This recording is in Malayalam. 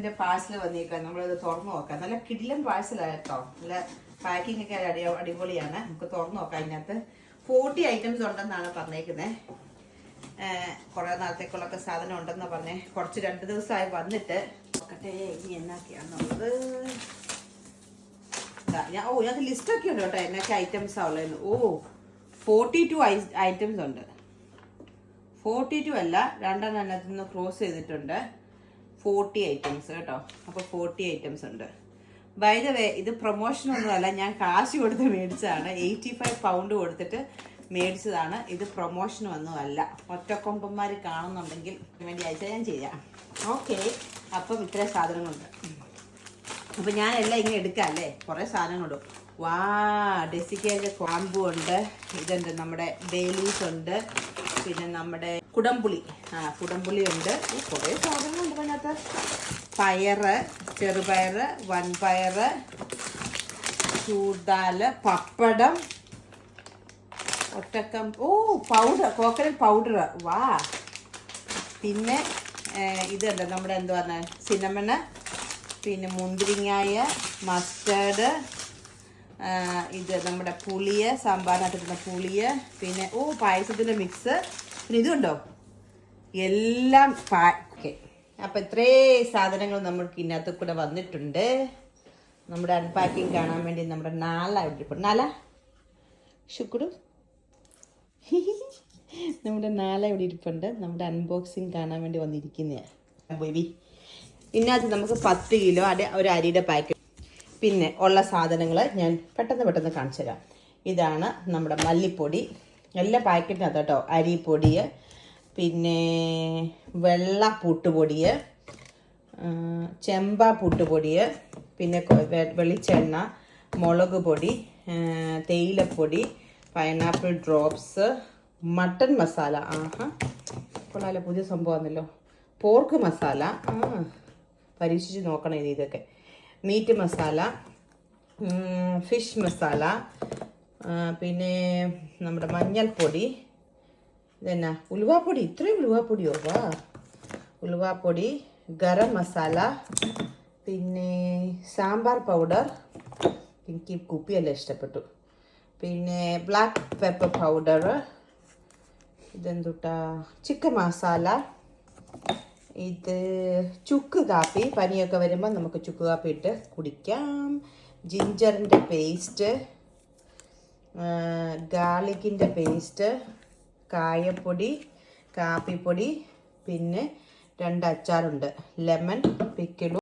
ഇതിന്റെ പാഴ്സൽ വന്നേക്കാം. നമ്മളത് തുറന്നു നോക്കാം. നല്ല കിടിലൻ പാഴ്സലായിട്ടോ. നല്ല പാക്കിംഗ് ഒക്കെ അടിപൊളിയാണ്. നമുക്ക് തുറന്നു നോക്കാം. അതിനകത്ത് 40 items ഉണ്ടെന്നാണ് പറഞ്ഞേക്കുന്നത്. കുറെ നാളത്തേക്കുള്ളൊക്കെ സാധനം ഉണ്ടെന്നാ പറഞ്ഞേ. കുറച്ച് 2 ദിവസമായി വന്നിട്ട് നോക്കട്ടെ ഇനി എന്നൊക്കെയാണുള്ളത്. ഞാൻ ലിസ്റ്റ് ഒക്കെ ഉണ്ട് കേട്ടോ, എന്നൊക്കെ ഐറ്റംസ് ഉള്ളത്. 42 items ഉണ്ട്. 42 അല്ല, 2 എണ്ണത്തിൽ നിന്ന് ക്രോസ് ചെയ്തിട്ടുണ്ട്. 40 items കേട്ടോ. അപ്പോൾ 40 items ഉണ്ട്. ബൈ ദ വേ, ഇത് പ്രൊമോഷനൊന്നും അല്ല, ഞാൻ കാശ് കൊടുത്ത് മേടിച്ചതാണ്. 85 pound കൊടുത്തിട്ട് മേടിച്ചതാണ്. ഇത് പ്രൊമോഷനൊന്നും അല്ല. ഒറ്റക്കൊമ്പന്മാർ കാണുന്നുണ്ടെങ്കിൽ വേണ്ടി അയച്ചാൽ ഞാൻ ചെയ്യാം. ഓക്കെ, അപ്പം ഇത്രയും സാധനങ്ങളുണ്ട്. അപ്പം ഞാനെല്ലാം ഇങ്ങനെ എടുക്കാം അല്ലേ. കുറേ സാധനങ്ങളുണ്ട്. വാ, ഡെസിക്കേൻ്റെ ക്വാമ്പു ഉണ്ട്. ഇതുണ്ട്, നമ്മുടെ ബേലീസ് ഉണ്ട്. പിന്നെ നമ്മുടെ കുടംപുളി, കുടംപുളി ഉണ്ട്. കുറേ സാധനങ്ങളുണ്ട് അതിനകത്ത്. പയറ്, ചെറുപയറ്, വൻപയറ്, ചൂടാല്, പപ്പടം, ഒറ്റക്കം, പൗഡർ, കോക്കനട്ട് പൗഡർ. വാ, പിന്നെ ഇതുണ്ട് നമ്മുടെ എന്താ പറഞ്ഞ സിനമണ്, പിന്നെ മുന്തിരിങ്ങായ, മസ്റ്റേർഡ്, ഇത് നമ്മുടെ പുളിയ്, സാമ്പാറിനകത്തിരുന്ന പുളിയ്, പിന്നെ പായസത്തിൻ്റെ മിക്സ്, പിന്നെ ഇതുണ്ടോ എല്ലാം ഓക്കെ. അപ്പം ഇത്രയും സാധനങ്ങൾ നമ്മൾക്ക് ഇതിനകത്ത് കൂടെ വന്നിട്ടുണ്ട്. നമ്മുടെ അൺപാക്കിങ് കാണാൻ വേണ്ടി നമ്മുടെ നാല ഇവിടെ നാല ശുക്രു നമ്മുടെ നാല ഇവിടെ ഇരിപ്പുണ്ട്. നമ്മുടെ അൺബോക്സിങ് കാണാൻ വേണ്ടി വന്നിരിക്കുന്നതാണ് ബേബി. ഇതിനകത്ത് നമുക്ക് 10 കിലോ ഒരു അരിയുടെ പാക്കറ്റ്, പിന്നെ ഉള്ള സാധനങ്ങൾ ഞാൻ പെട്ടെന്ന് കാണിച്ചു തരാം. ഇതാണ് നമ്മുടെ മല്ലിപ്പൊടി, എല്ലാ പാക്കറ്റിനകത്ത് കേട്ടോ. അരിപ്പൊടി, പിന്നെ വെള്ള പുട്ടുപൊടി, ചെമ്പ പുട്ടുപൊടി, പിന്നെ വെളിച്ചെണ്ണ, മുളക് പൊടി, തേയിലപ്പൊടി, പൈനാപ്പിൾ ഡ്രോപ്സ്, മട്ടൺ മസാല. കൊള്ളാലോ, പുതിയ സംഭവമാണല്ലോ. പോർക്ക് മസാല, പരീക്ഷിച്ച് നോക്കണം ഇതൊക്കെ. മീറ്റ് മസാല, ഫിഷ് മസാല, പിന്നെ നമ്മുടെ മഞ്ഞൾപ്പൊടി, ഇതെന്നാ ഉലുവാപ്പൊടി. ഇത്രയും ഉലുവാപ്പൊടിയോ? വാ, ഉലുവാപ്പൊടി, ഗരം മസാല, പിന്നെ സാമ്പാർ പൗഡർ. എനിക്ക് കുപ്പിയെല്ലാം ഇഷ്ടപ്പെട്ടു. പിന്നെ ബ്ലാക്ക് പെപ്പർ പൗഡർ, ഇതെന്തുട്ടാ, ചിക്കൻ മസാല, ഇത് ചുക്ക് കാപ്പി. പനിയൊക്കെ വരുമ്പോൾ നമുക്ക് ചുക്ക് കാപ്പി ഇട്ട് കുടിക്കാം. ജിഞ്ചറിൻ്റെ പേസ്റ്റ്, ഗാർലിക്കിൻ്റെ പേസ്റ്റ്, കായപ്പൊടി, കാപ്പിപ്പൊടി, പിന്നെ 2 അച്ചാറുണ്ട്, ലെമൺ പിക്കിളും